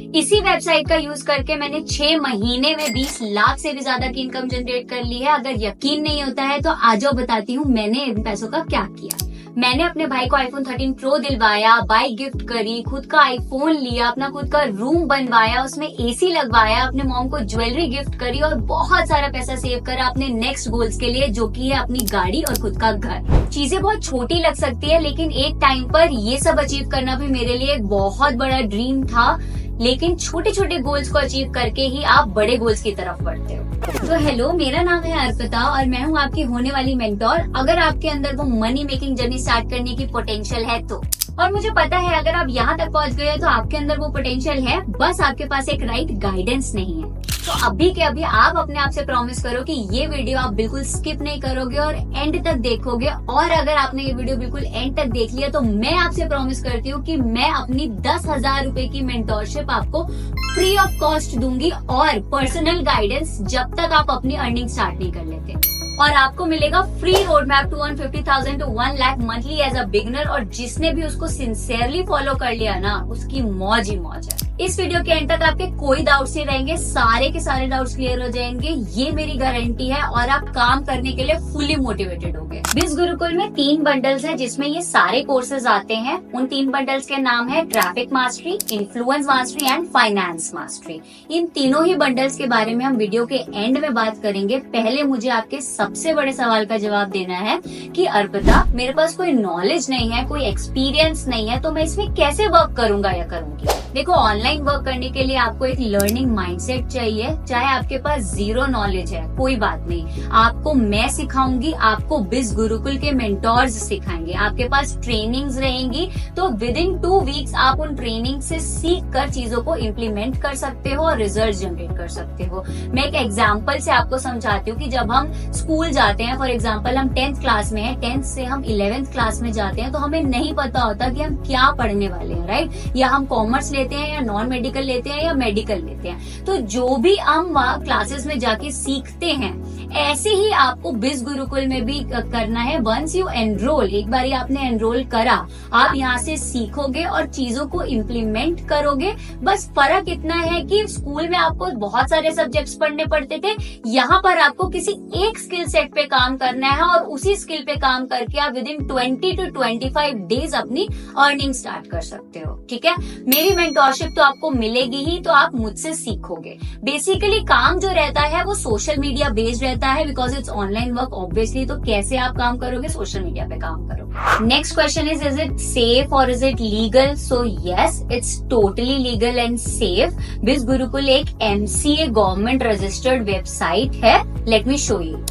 इसी वेबसाइट का यूज करके मैंने 6 महीने में 20 लाख से भी ज्यादा की इनकम जनरेट कर ली है। अगर यकीन नहीं होता है तो आ जाओ बताती हूँ मैंने इन पैसों का क्या किया। मैंने अपने भाई को iPhone 13 Pro दिलवाया, बाइक गिफ्ट करी, खुद का आईफोन लिया, अपना खुद का रूम बनवाया, उसमें एसी लगवाया, अपने मॉम को ज्वेलरी गिफ्ट करी और बहुत सारा पैसा सेव करा अपने नेक्स्ट गोल्स के लिए, जो कि है अपनी गाड़ी और खुद का घर। चीजें बहुत छोटी लग सकती है लेकिन एक टाइम पर ये सब अचीव करना भी मेरे लिए एक बहुत बड़ा ड्रीम था। लेकिन छोटे छोटे गोल्स को अचीव करके ही आप बड़े गोल्स की तरफ बढ़ते हो। तो हेलो, मेरा नाम है अर्पिता और मैं हूँ आपकी होने वाली मेंटोर। अगर आपके अंदर वो मनी मेकिंग जर्नी स्टार्ट करने की पोटेंशियल है तो, और मुझे पता है अगर आप यहाँ तक पहुँच गए तो आपके अंदर वो पोटेंशियल है, बस आपके पास एक राइट गाइडेंस नहीं है। तो अभी के अभी आप अपने आप से प्रॉमिस करो कि ये वीडियो आप बिल्कुल स्किप नहीं करोगे और एंड तक देखोगे। और अगर आपने ये वीडियो बिल्कुल एंड तक देख लिया तो मैं आपसे प्रॉमिस करती हूँ कि मैं अपनी 10,000 रुपए की मेंटोरशिप आपको फ्री ऑफ कॉस्ट दूंगी और पर्सनल गाइडेंस जब तक आप अपनी अर्निंग स्टार्ट नहीं कर लेते। और आपको मिलेगा free road map to 150,000 two 1 lakh monthly as a beginner. और जिसने भी उसको सिंसियरली फॉलो कर लिया ना, उसकी मौज ही मौज है। इस वीडियो के एंड तक आपके कोई डाउट्स नहीं रहेंगे, सारे के सारे डाउट्स क्लियर हो जाएंगे, ये मेरी गारंटी है। और आप काम करने के लिए फुली मोटिवेटेड होंगे। बिज गुरुकुल में 3 बंडल्स है जिसमें ये सारे कोर्सेज आते हैं। उन 3 बंडल्स के नाम है traffic mastery, influence mastery and finance mastery. इन तीनों ही बंडल्स के बारे में हम वीडियो के एंड में बात करेंगे। पहले मुझे आपके सबसे बड़े सवाल का जवाब देना है कि अर्पिता, मेरे पास कोई नॉलेज नहीं है, कोई एक्सपीरियंस नहीं है, तो मैं इसमें कैसे वर्क करूंगा या करूंगी। देखो, ऑनलाइन वर्क करने के लिए आपको एक लर्निंग माइंडसेट चाहिए। चाहे आपके पास 0 नॉलेज है, कोई बात नहीं, आपको मैं सिखाऊंगी, आपको बिज गुरुकुल के मेंटोर्स सिखाएंगे, आपके पास ट्रेनिंग्स रहेंगी। तो विद इन 2 वीक्स आप उन ट्रेनिंग से सीख कर चीजों को इम्प्लीमेंट कर सकते हो और रिजल्ट जनरेट कर सकते हो। मैं एक एग्जाम्पल से आपको समझाती हूँ कि जब हम स्कूल जाते हैं, फॉर एग्जाम्पल हम 10th क्लास में हैं, 10th से हम 11th क्लास में जाते हैं, तो हमें नहीं पता होता कि हम क्या पढ़ने वाले हैं, राइट। या हम कॉमर्स लेते हैं या नॉन मेडिकल लेते हैं या मेडिकल लेते हैं। तो जो भी हम वहाँ क्लासेस में जाके सीखते हैं, ऐसे ही आपको बिज गुरुकुल में भी करना है। वंस यू एनरोल, एक बार आपने एनरोल करा, आप यहाँ से सीखोगे और चीजों को इम्प्लीमेंट करोगे। बस फर्क इतना है कि स्कूल में आपको बहुत सारे सब्जेक्ट्स पढ़ने पड़ते थे, यहाँ पर आपको किसी एक स्किल सेट पे काम करना है और उसी स्किल पे काम करके आप विद इन 20 to 25 डेज अपनी अर्निंग स्टार्ट कर सकते हो। ठीक है, मेरी मेंटोरशिप तो आपको मिलेगी ही, तो आप मुझसे सीखोगे। बेसिकली काम जो रहता है वो सोशल मीडिया बेस्ड रहता है, because it's online work obviously. तो कैसे आप काम करोगे? सोशल मीडिया पे काम करोगे। Next question is it safe और is it legal? So yes, it's totally legal and safe. Biz Gurukul एक MCA गवर्नमेंट रजिस्टर्ड वेबसाइट है। Let me show you.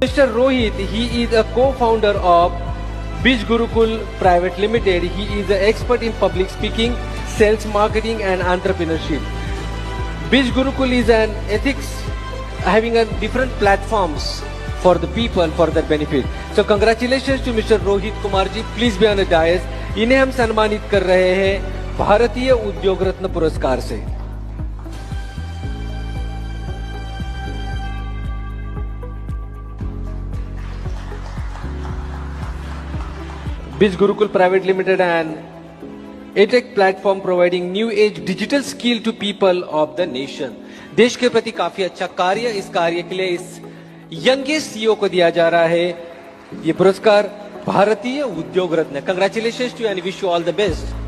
Mr. Rohit, he is a co-founder of Biz Gurukul Private Limited. He is an expert in public speaking, sales, marketing and entrepreneurship. Biz Gurukul is an ethics having a different platforms for the people for their benefit. So congratulations to Mr. Rohit Kumar ji. Please be on the dais. इन्हें हम सम्मानित कर रहे हैं भारतीय उद्योग रत्न पुरस्कार से। Biz Gurukul Private Limited and EdTech platform providing new age digital skill to people of the nation. देश के प्रति काफी अच्छा कार्य, इस कार्य के लिए इस यंगेस्ट CEO को दिया जा रहा है ये पुरस्कार, भारतीय उद्योग रत्न। Congratulations to and wish you all the best.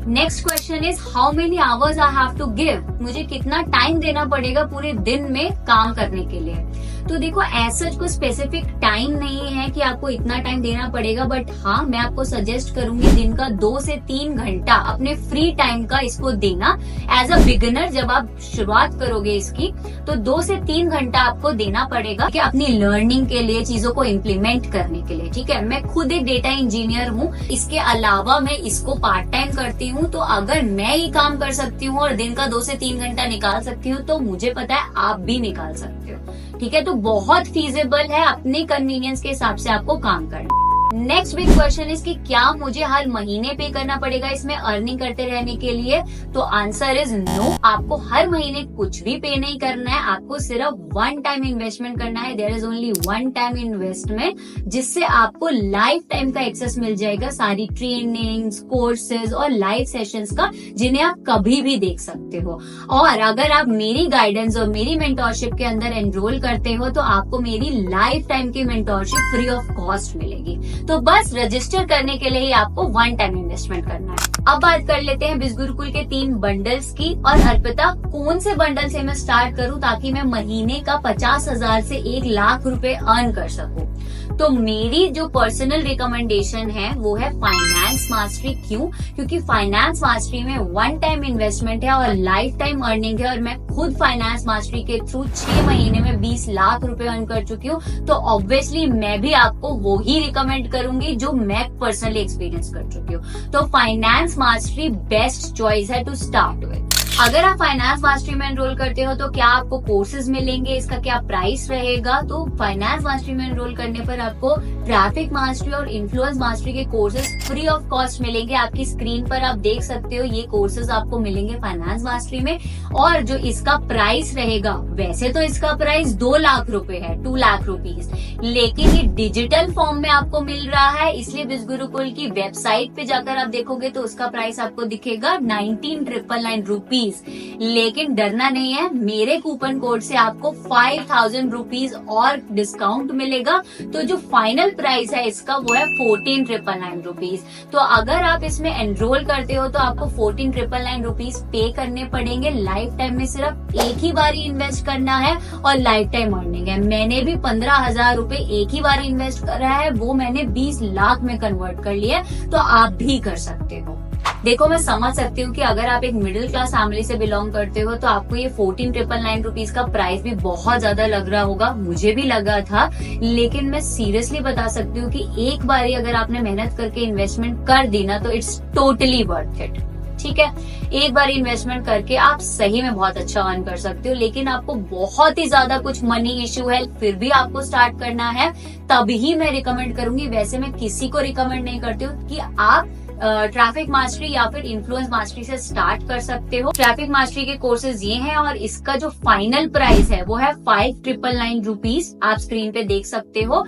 Next question is how many hours I have to give? मुझे कितना टाइम देना पड़ेगा पूरे दिन में काम करने के लिए? तो देखो, ऐसा कोई स्पेसिफिक टाइम नहीं है कि आपको इतना टाइम देना पड़ेगा, बट हाँ, मैं आपको सजेस्ट करूंगी दिन का 2 से 3 घंटा अपने फ्री टाइम का इसको देना। एज अ बिगिनर जब आप शुरुआत करोगे इसकी, तो 2 से 3 घंटा आपको देना पड़ेगा कि अपनी लर्निंग के लिए, चीजों को इम्प्लीमेंट करने के लिए। ठीक है, मैं खुद एक डेटा इंजीनियर हूँ, इसके अलावा मैं इसको पार्ट टाइम करती हूँ। तो अगर मैं ही काम कर सकती हूँ और दिन का 2 से 3 घंटा निकाल सकती हूँ, तो मुझे पता है आप भी निकाल सकते हो। ठीक है, तो बहुत फीजेबल है, अपने कन्वीनियंस के हिसाब से आपको काम करना। नेक्स्ट बिग क्वेश्चन इज कि क्या मुझे हर महीने पे करना पड़ेगा इसमें अर्निंग करते रहने के लिए? तो आंसर इज नो। आपको हर महीने कुछ भी पे नहीं करना है, आपको सिर्फ वन टाइम इन्वेस्टमेंट करना है। There is only one time investment, जिससे आपको लाइफ टाइम का एक्सेस मिल जाएगा सारी ट्रेनिंग्स, कोर्सेज और लाइव सेशंस का, जिन्हें आप कभी भी देख सकते हो। और अगर आप मेरी गाइडेंस और मेरी मेंटोरशिप के अंदर एनरोल करते हो तो आपको मेरी लाइफ टाइम की मेंटोरशिप फ्री ऑफ कॉस्ट मिलेगी। तो बस रजिस्टर करने के लिए ही आपको वन टाइम इन्वेस्टमेंट करना है। अब बात कर लेते हैं बिज गुरुकुल के 3 बंडल्स की। और अर्पिता, कौन से बंडल से मैं स्टार्ट करूं ताकि मैं महीने का 50,000 से 1 लाख रुपए अर्न कर सकूं? तो मेरी जो पर्सनल रिकमेंडेशन है वो है फाइनेंस मास्टरी। क्यों? क्योंकि फाइनेंस मास्टरी में वन टाइम इन्वेस्टमेंट है और लाइफ टाइम अर्निंग है। और मैं खुद फाइनेंस मास्टरी के थ्रू 6 महीने में 20 लाख रुपए अर्न कर चुकी हूँ। तो ऑब्वियसली मैं भी आपको वो ही रिकमेंड करूंगी जो मैं पर्सनली एक्सपीरियंस कर चुकी हूँ। तो फाइनेंस मास्टरी बेस्ट चॉइस है टू स्टार्ट विद। अगर आप फाइनेंस मास्टरी में एनरोल करते हो तो क्या आपको कोर्सेज मिलेंगे, इसका क्या प्राइस रहेगा? तो फाइनेंस मास्टरी में एनरोल करने पर आपको ट्रैफिक मास्टरी और इन्फ्लुएंस मास्टरी के कोर्सेज फ्री ऑफ कॉस्ट मिलेंगे। आपकी स्क्रीन पर आप देख सकते हो ये कोर्सेज आपको मिलेंगे फाइनेंस मास्टरी में। और जो इसका प्राइस रहेगा, वैसे तो इसका प्राइस 2 लाख रुपए है, 2 लाख रुपीज, लेकिन ये डिजिटल फॉर्म में आपको मिल रहा है। इसलिए बिज गुरुकुल की वेबसाइट पे जाकर आप देखोगे तो उसका प्राइस आपको दिखेगा 19,999 रुपीज। लेकिन डरना नहीं है, मेरे कूपन कोड से आपको 5,000 रुपीज और डिस्काउंट मिलेगा। तो जो फाइनल प्राइस है इसका वो है 14,999 रुपीज। तो अगर आप इसमें एनरोल करते हो तो आपको 14,999 रुपीज पे करने पड़ेंगे। लाइफ टाइम में सिर्फ एक ही बार इन्वेस्ट करना है और लाइफ टाइम अर्निंग है। मैंने भी 15,000 रुपए एक ही बार इन्वेस्ट करा है, वो मैंने 20 लाख में कन्वर्ट कर लिया। तो आप भी कर सकते हो। देखो, मैं समझ सकती हूँ कि अगर आप एक मिडिल क्लास फैमिली से बिलोंग करते हो तो आपको ये 14,999 रुपीज का प्राइस भी बहुत ज्यादा लग रहा होगा। मुझे भी लगा था, लेकिन मैं सीरियसली बता सकती हूँ कि एक बार ही अगर आपने मेहनत करके इन्वेस्टमेंट कर दी ना तो इट्स टोटली वर्थ इट। ठीक है, एक बार इन्वेस्टमेंट करके आप सही में बहुत अच्छा अर्न कर सकते हो। लेकिन आपको बहुत ही ज्यादा कुछ मनी इश्यू है, फिर भी आपको स्टार्ट करना है, तभी मैं रिकमेंड करूंगी। वैसे मैं किसी को रिकमेंड नहीं करती हूँ कि आप ट्रैफिक मास्टरी या फिर इन्फ्लुएंस मास्टरी से स्टार्ट कर सकते हो। ट्रैफिक मास्टरी के कोर्सेज ये हैं और इसका जो फाइनल प्राइस है वो है 5,999 रुपीज, आप स्क्रीन पे देख सकते हो।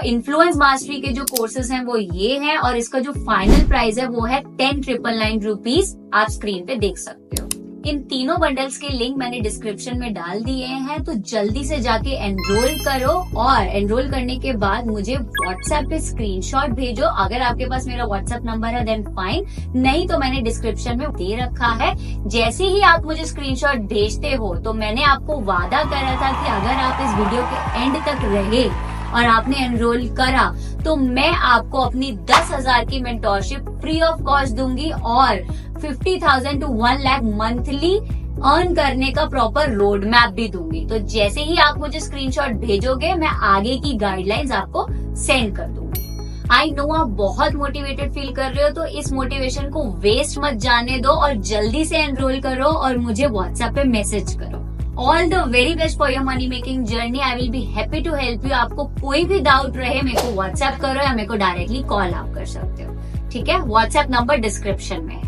इन्फ्लुएंस मास्टरी के जो कोर्सेज हैं वो ये हैं और इसका जो फाइनल प्राइस है वो है 10,999 रुपीज, आप स्क्रीन पे देख सकते हो। इन तीनों बंडल्स के लिंक मैंने डिस्क्रिप्शन में डाल दिए हैं, तो जल्दी से जाके एनरोल करो। और एनरोल करने के बाद मुझे व्हाट्सएप पे स्क्रीनशॉट भेजो। अगर आपके पास मेरा व्हाट्सएप नंबर है देन फाइन, नहीं तो मैंने डिस्क्रिप्शन में दे रखा है। जैसे ही आप मुझे स्क्रीनशॉट भेजते हो तो मैंने आपको वादा करा था कि अगर आप इस वीडियो के एंड तक रहे और आपने एनरोल करा तो मैं आपको अपनी 10,000 की मेंटोरशिप फ्री ऑफ कॉस्ट दूंगी और 50,000 to 1 लाख मंथली अर्न करने का प्रॉपर रोड मैप भी दूंगी। तो जैसे ही आप मुझे स्क्रीनशॉट भेजोगे मैं आगे की गाइडलाइंस आपको सेंड कर दूंगी। आई नो आप बहुत मोटिवेटेड फील कर रहे हो, तो इस मोटिवेशन को वेस्ट मत जाने दो और जल्दी से एनरोल करो और मुझे व्हाट्सएप पे मैसेज करो। All the very best for your money making journey. I will be happy to help you. आपको कोई भी डाउट रहे मेरे को व्हाट्सएप करो या मेरे को डायरेक्टली कॉल आप कर सकते हो। ठीक है, व्हाट्सएप नंबर डिस्क्रिप्शन में है।